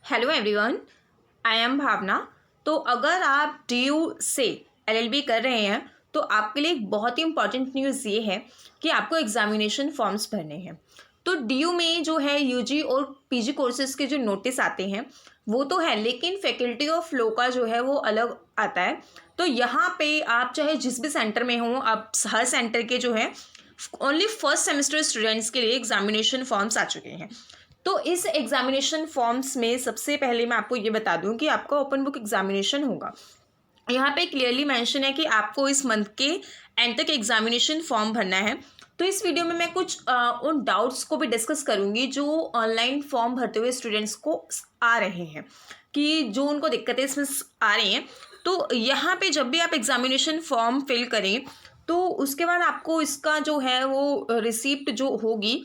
Hello everyone, I am भावना। तो अगर आप डीयू से एलएलबी कर रहे हैं तो आपके लिए एक बहुत ही इंपॉर्टेंट न्यूज़ ये है कि आपको एग्जामिनेशन फॉर्म्स भरने हैं। तो डीयू में जो है यूजी और पीजी कोर्सेज के जो नोटिस आते हैं वो तो है, लेकिन फैकल्टी ऑफ लॉ का जो है वो अलग आता है। तो यहाँ पे आप चाहे जिस भी सेंटर में हो, आप हर सेंटर के जो है ओनली फर्स्ट सेमेस्टर स्टूडेंट्स के लिए एग्जामिनेशन फॉर्म्स आ चुके हैं। तो इस एग्जामिनेशन फॉर्म्स में सबसे पहले मैं आपको ये बता दूं कि आपका ओपन बुक एग्जामिनेशन होगा। यहाँ पे क्लियरली मेंशन है कि आपको इस मंथ के एंड तक एग्जामिनेशन फॉर्म भरना है। तो इस वीडियो में मैं कुछ उन डाउट्स को भी डिस्कस करूँगी जो ऑनलाइन फॉर्म भरते हुए स्टूडेंट्स को आ रहे हैं, कि जो उनको दिक्कतें इसमें आ रही हैं। तो यहाँ पे जब भी आप एग्जामिनेशन फॉर्म फिल करें तो उसके बाद आपको इसका जो है वो रिसिप्ट जो होगी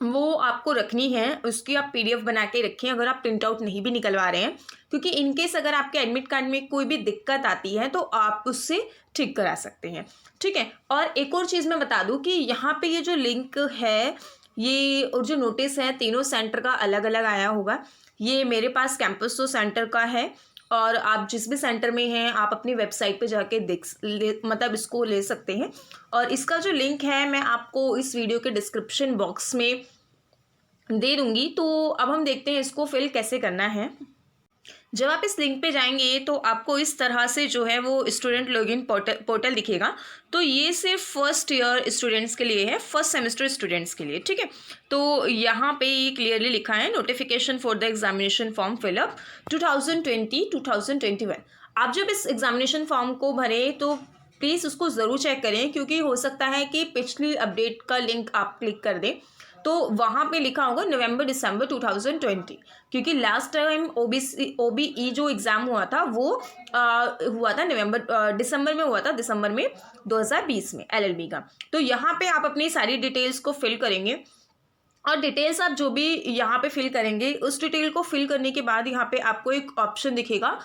वो आपको रखनी है। उसकी आप पीडीएफ बना के रखें अगर आप प्रिंट आउट नहीं भी निकलवा रहे हैं, क्योंकि इनकेस अगर आपके एडमिट कार्ड में कोई भी दिक्कत आती है तो आप उससे ठीक करा सकते हैं। ठीक है। और एक और चीज़ मैं बता दूं कि यहाँ पे ये जो लिंक है ये और जो नोटिस है तीनों सेंटर का अलग अलग आया होगा। ये मेरे पास कैंपस तो सेंटर का है, और आप जिस भी सेंटर में हैं आप अपनी वेबसाइट पे जाके मतलब इसको ले सकते हैं। और इसका जो लिंक है मैं आपको इस वीडियो के डिस्क्रिप्शन बॉक्स में दे दूंगी। तो अब हम देखते हैं इसको फिल कैसे करना है। जब आप इस लिंक पे जाएंगे तो आपको इस तरह से जो है वो स्टूडेंट लॉगिन पोर्टल दिखेगा। तो ये सिर्फ फर्स्ट ईयर स्टूडेंट्स के लिए है, फर्स्ट सेमेस्टर स्टूडेंट्स के लिए। ठीक है। तो यहाँ पे ये क्लियरली लिखा है notification for the examination form fill up 2020-2021। आप जब इस एग्जामिनेशन फॉर्म को भरें तो प्लीज़ उसको ज़रूर चेक करें, क्योंकि हो सकता है कि पिछली अपडेट का लिंक आप क्लिक कर दें तो वहाँ पे लिखा होगा नवंबर दिसंबर 2020, क्योंकि लास्ट टाइम ओबीई जो एग्ज़ाम हुआ था वो हुआ था दिसंबर में हुआ था, दिसंबर में 2020 में एलएलबी का। तो यहाँ पे आप अपनी सारी डिटेल्स को फिल करेंगे, और डिटेल्स आप जो भी यहाँ पे फिल करेंगे उस डिटेल को फिल करने के बाद यहाँ पे आपको एक ऑप्शन दिखेगा।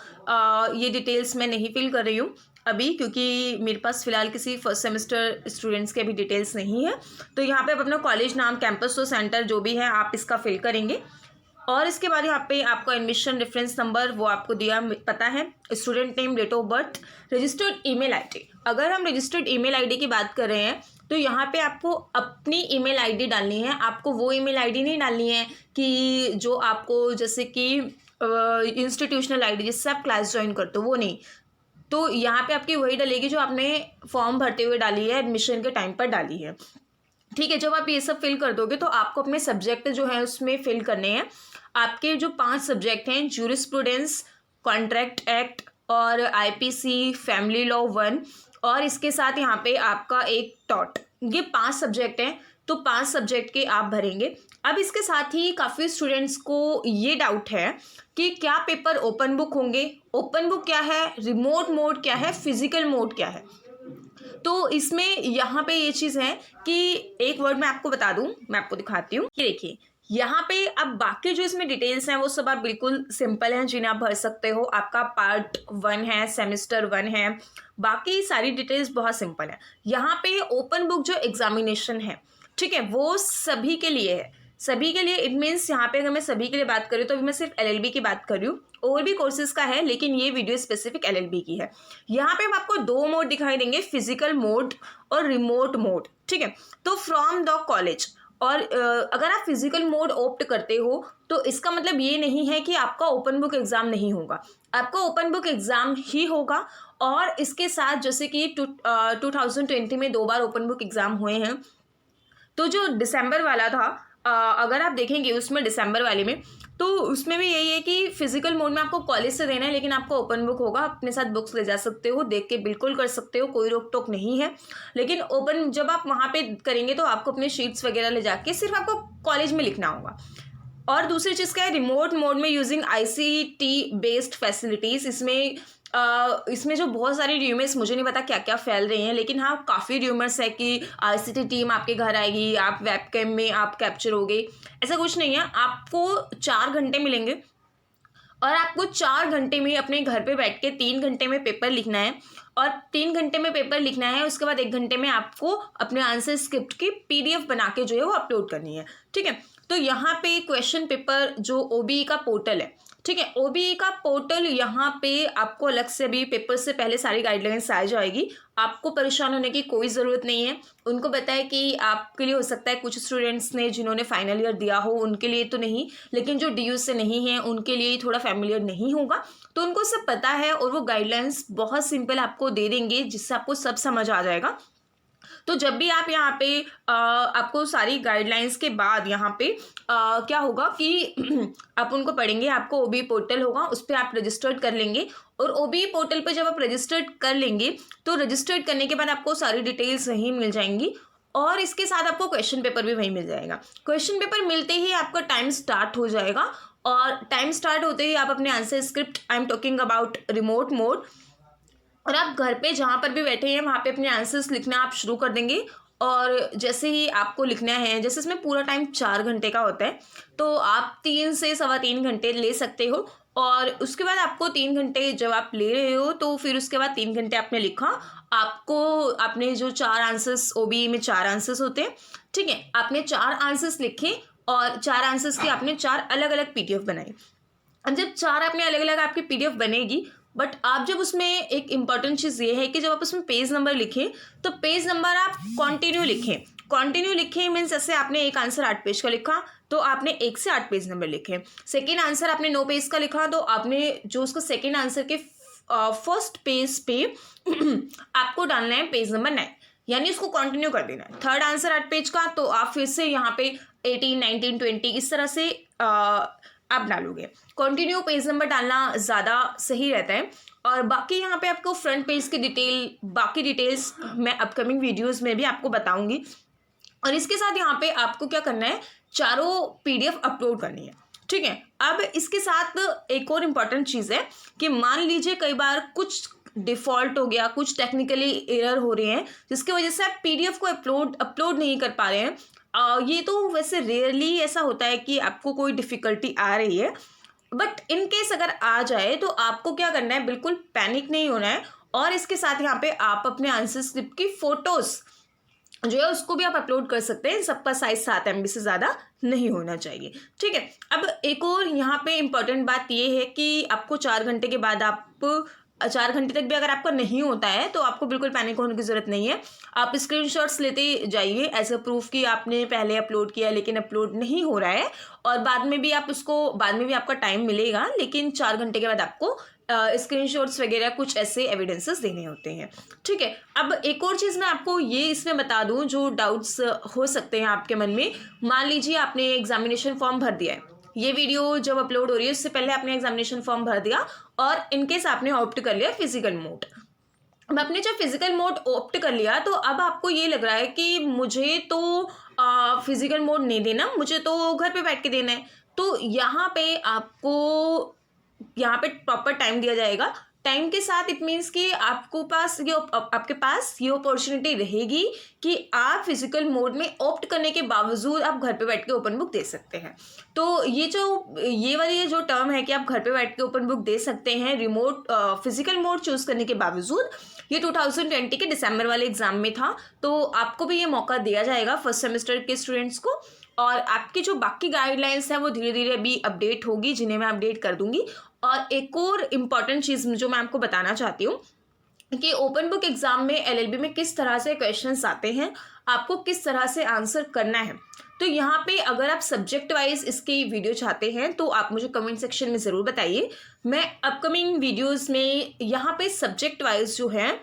ये डिटेल्स मैं नहीं फिल कर रही हूँ अभी, क्योंकि मेरे पास फ़िलहाल किसी फर्स्ट सेमेस्टर स्टूडेंट्स के अभी डिटेल्स नहीं है। तो यहाँ पे आप अपना कॉलेज नाम, कैंपस तो सेंटर जो भी है आप इसका फिल करेंगे। और इसके बाद यहाँ पे आपको एडमिशन रेफरेंस नंबर वो आपको दिया पता है, student name, date of birth, registered email ID. अगर हम रजिस्टर्ड ईमेल आईडी की बात कर रहे हैं तो यहाँ पे आपको अपनी ईमेल आईडी डालनी है। आपको वो ईमेल आईडी नहीं डालनी है कि जो आपको जैसे कि इंस्टीट्यूशनल आईडी जिससे आप क्लास ज्वाइन करते हो, वो नहीं। तो यहाँ पे आपकी वही डलेगी जो आपने फॉर्म भरते हुए डाली है, एडमिशन के टाइम पर डाली है। ठीक है। जब आप ये सब फिल कर दोगे तो आपको अपने सब्जेक्ट जो है उसमें फिल करने हैं। आपके जो 5 सब्जेक्ट हैं, ज्यूरिस्प्रूडेंस, कॉन्ट्रैक्ट एक्ट और आईपीसी, फैमिली लॉ 1, और इसके साथ यहाँ पे आपका एक टॉट, ये 5 सब्जेक्ट हैं। तो 5 सब्जेक्ट के आप भरेंगे। अब इसके साथ ही काफ़ी स्टूडेंट्स को ये डाउट है कि क्या पेपर ओपन बुक होंगे, ओपन बुक क्या है, रिमोट मोड क्या है, फिजिकल मोड क्या है। तो इसमें यहाँ पे ये चीज़ है कि एक वर्ड मैं आपको बता दूं, मैं आपको दिखाती हूँ। ये देखिए यहाँ पे अब बाकी जो इसमें डिटेल्स हैं वो सब आप बिल्कुल सिंपल हैं जिन्हें आप भर सकते हो। आपका पार्ट 1 है, सेमेस्टर 1 है, बाकी सारी डिटेल्स बहुत सिंपल है। यहाँ पे ओपन बुक जो एग्जामिनेशन है, ठीक है, वो सभी के लिए है, सभी के लिए। इट मीन्स यहाँ पे अगर मैं सभी के लिए बात करूँ तो अभी मैं सिर्फ एलएलबी की बात कर रही हूँ, और भी कोर्सेज का है, लेकिन ये वीडियो स्पेसिफिक एलएलबी की है। यहाँ पे हम आपको 2 मोड दिखाई देंगे, फिजिकल मोड और रिमोट मोड। ठीक है। तो फ्रॉम द कॉलेज, और अगर आप फिजिकल मोड ऑप्ट करते हो तो इसका मतलब ये नहीं है कि आपका ओपन बुक एग्ज़ाम नहीं होगा, आपका ओपन बुक एग्ज़ाम ही होगा। और इसके साथ जैसे कि 2020 में 2 बार ओपन बुक एग्ज़ाम हुए हैं। तो जो दिसंबर वाला था, अगर आप देखेंगे उसमें दिसंबर वाले में, तो उसमें भी यही है कि फिजिकल मोड में आपको कॉलेज से देना है, लेकिन आपको ओपन बुक होगा, अपने साथ बुक्स ले जा सकते हो, देख के बिल्कुल कर सकते हो, कोई रोक टोक नहीं है। लेकिन ओपन जब आप वहाँ पे करेंगे तो आपको अपने शीट्स वगैरह ले जाके सिर्फ आपको कॉलेज में लिखना होगा। और दूसरी चीज़ क्या है, रिमोट मोड में यूजिंग आईसीटी बेस्ड फैसिलिटीज़। इसमें जो बहुत सारी र्यूमर्स, मुझे नहीं पता क्या क्या फैल रही हैं, लेकिन हाँ काफ़ी र्यूमर्स है कि आईसीटी टीम आपके घर आएगी, आप वेबकैम में आप कैप्चर होगे। ऐसा कुछ नहीं है। आपको 4 घंटे मिलेंगे, और आपको 4 घंटे में अपने घर पे बैठ के 3 घंटे में पेपर लिखना है, और 3 घंटे में पेपर लिखना है। उसके बाद 1 घंटे में आपको अपने आंसर स्क्रिप्ट की पीडीएफ बना के जो है वो अपलोड करनी है। ठीक है। तो यहाँ पे क्वेश्चन पेपर जो OBE का पोर्टल है, ठीक है, OBE का पोर्टल, यहाँ पे आपको अलग से अभी पेपर से पहले सारी गाइडलाइंस आ जाएगी, आपको परेशान होने की कोई ज़रूरत नहीं है। उनको बताया कि आपके लिए हो सकता है कुछ स्टूडेंट्स ने जिन्होंने फाइनल ईयर दिया हो उनके लिए तो नहीं, लेकिन जो DU से नहीं है उनके लिए थोड़ा फैमिलियर नहीं होगा, तो उनको सब पता है और वो गाइडलाइंस बहुत सिंपल आपको दे देंगे जिससे आपको सब समझ आ जाएगा। तो जब भी आप यहाँ पे आपको सारी गाइडलाइंस के बाद यहाँ पे क्या होगा कि आप उनको पढ़ेंगे, आपको OBE पोर्टल होगा, उस पर आप रजिस्टर्ड कर लेंगे, और OBE पोर्टल पे जब आप रजिस्टर्ड कर लेंगे तो रजिस्टर्ड करने के बाद आपको सारी डिटेल्स वहीं मिल जाएंगी, और इसके साथ आपको क्वेश्चन पेपर भी वहीं मिल जाएगा। क्वेश्चन पेपर मिलते ही आपका टाइम स्टार्ट हो जाएगा, और टाइम स्टार्ट होते ही आप अपने answer script, I am talking about remote mode, और आप घर पे जहाँ पर भी बैठे हैं वहाँ पे अपने आंसर्स लिखना आप शुरू कर देंगे। और जैसे ही आपको लिखना है, जैसे इसमें पूरा टाइम 4 घंटे का होता है, तो आप 3 से सवा 3 घंटे ले सकते हो, और उसके बाद आपको 3 घंटे जब आप ले रहे हो तो फिर उसके बाद 3 घंटे आपने लिखा, आपने जो 4 आंसर्स, OBE में 4 आंसर्स होते हैं, ठीक है, आपने 4 आंसर्स लिखे और 4 आंसर्स की आपने 4 अलग अलग PDF बनाए। अब जब 4 आपने अलग अलग आपकी PDF बनेगी, बट आप जब उसमें एक इम्पॉर्टेंट चीज़ ये है कि जब आप उसमें पेज नंबर लिखें तो पेज नंबर आप कंटिन्यू लिखें। कंटिन्यू लिखें मीन्स जैसे आपने एक आंसर 8 पेज का लिखा तो आपने 1 से 8 पेज नंबर लिखे। सेकेंड आंसर आपने 9 पेज का लिखा तो आपने जो उसको सेकेंड आंसर के फर्स्ट पेज पे आपको डालना है पेज नंबर 9, यानी उसको कंटिन्यू कर देना है। थर्ड आंसर 8 पेज का तो आप फिर से यहाँ पे 18, 19, 20 इस तरह से आप डालोगे। कंटिन्यू पेज नंबर डालना ज़्यादा सही रहता है। और बाकी यहाँ पे आपको फ्रंट पेज की डिटेल, बाकी डिटेल्स मैं अपकमिंग वीडियोस में भी आपको बताऊंगी। और इसके साथ यहाँ पे आपको क्या करना है, चारों PDF अपलोड करनी है, ठीक है। अब इसके साथ एक और इम्पॉर्टेंट चीज़ है कि मान लीजिए कई बार कुछ डिफ़ॉल्ट हो गया, कुछ टेक्निकली एरर हो रहे हैं जिसकी वजह से आप PDF को अपलोड नहीं कर पा रहे हैं। ये तो वैसे रेयरली ऐसा होता है कि आपको कोई डिफ़िकल्टी आ रही है, बट इन केस अगर आ जाए तो आपको क्या करना है, बिल्कुल पैनिक नहीं होना है। और इसके साथ यहाँ पे आप अपने आंसर स्क्रिप्ट की फ़ोटोज़ जो है उसको भी आप अपलोड कर सकते हैं। सबका साइज 7 MB से ज़्यादा नहीं होना चाहिए, ठीक है। अब एक और यहाँ पे इम्पॉर्टेंट बात ये है कि आपको 4 घंटे के बाद 4 घंटे तक भी अगर आपका नहीं होता है तो आपको बिल्कुल पैनिक होने की ज़रूरत नहीं है। आप स्क्रीनशॉट्स लेते जाइए एज अ प्रूफ कि आपने पहले अपलोड किया लेकिन अपलोड नहीं हो रहा है, और बाद में भी आपका टाइम मिलेगा, लेकिन 4 घंटे के बाद आपको स्क्रीनशॉट्स वगैरह कुछ ऐसे एविडेंसेस देने होते हैं, ठीक है। अब एक और चीज़ मैं आपको ये इसमें बता दूं जो डाउट्स हो सकते हैं आपके मन में। मान लीजिए आपने एग्जामिनेशन फॉर्म भर दिया है, ये वीडियो जब अपलोड हो रही है उससे पहले आपने एग्जामिनेशन फॉर्म भर दिया और इनकेस आपने ऑप्ट कर लिया फिजिकल मोड। अब आपने जब फिजिकल मोड ऑप्ट कर लिया तो अब आपको ये लग रहा है कि मुझे तो फिजिकल मोड नहीं देना, मुझे तो घर पे बैठ के देना है। तो यहाँ पे प्रॉपर टाइम दिया जाएगा। टाइम के साथ इट मीन्स कि आपके पास ये अपॉर्चुनिटी रहेगी कि आप फिजिकल मोड में ऑप्ट करने के बावजूद आप घर पे बैठ के ओपन बुक दे सकते हैं। तो ये वाली जो टर्म है कि आप घर पे बैठ के ओपन बुक दे सकते हैं फिजिकल मोड चूज़ करने के बावजूद, ये 2020 के दिसंबर वाले एग्जाम में था। तो आपको भी ये मौका दिया जाएगा फर्स्ट सेमेस्टर के स्टूडेंट्स को। और आपकी जो बाकी गाइडलाइंस है वो धीरे धीरे अभी अपडेट होगी, जिन्हें मैं अपडेट कर दूंगी। और एक और इम्पॉर्टेंट चीज़ जो मैं आपको बताना चाहती हूँ कि ओपन बुक एग्जाम में LLB में किस तरह से क्वेश्चंस आते हैं, आपको किस तरह से आंसर करना है। तो यहाँ पे अगर आप सब्जेक्ट वाइज इसकी वीडियो चाहते हैं तो आप मुझे कमेंट सेक्शन में ज़रूर बताइए। मैं अपकमिंग वीडियोस में यहाँ पे सब्जेक्ट वाइज जो है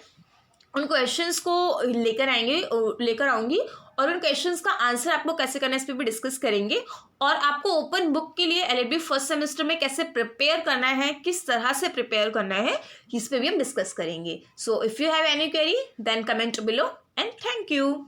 उन क्वेश्चंस को लेकर आऊँगी और उन क्वेश्चंस का आंसर आपको कैसे करना है इस पर भी डिस्कस करेंगे। और आपको ओपन बुक के लिए LLB फर्स्ट सेमेस्टर में कैसे प्रिपेयर करना है, किस तरह से प्रिपेयर करना है, इस पर भी हम डिस्कस करेंगे। So if you have any query then comment below and thank you.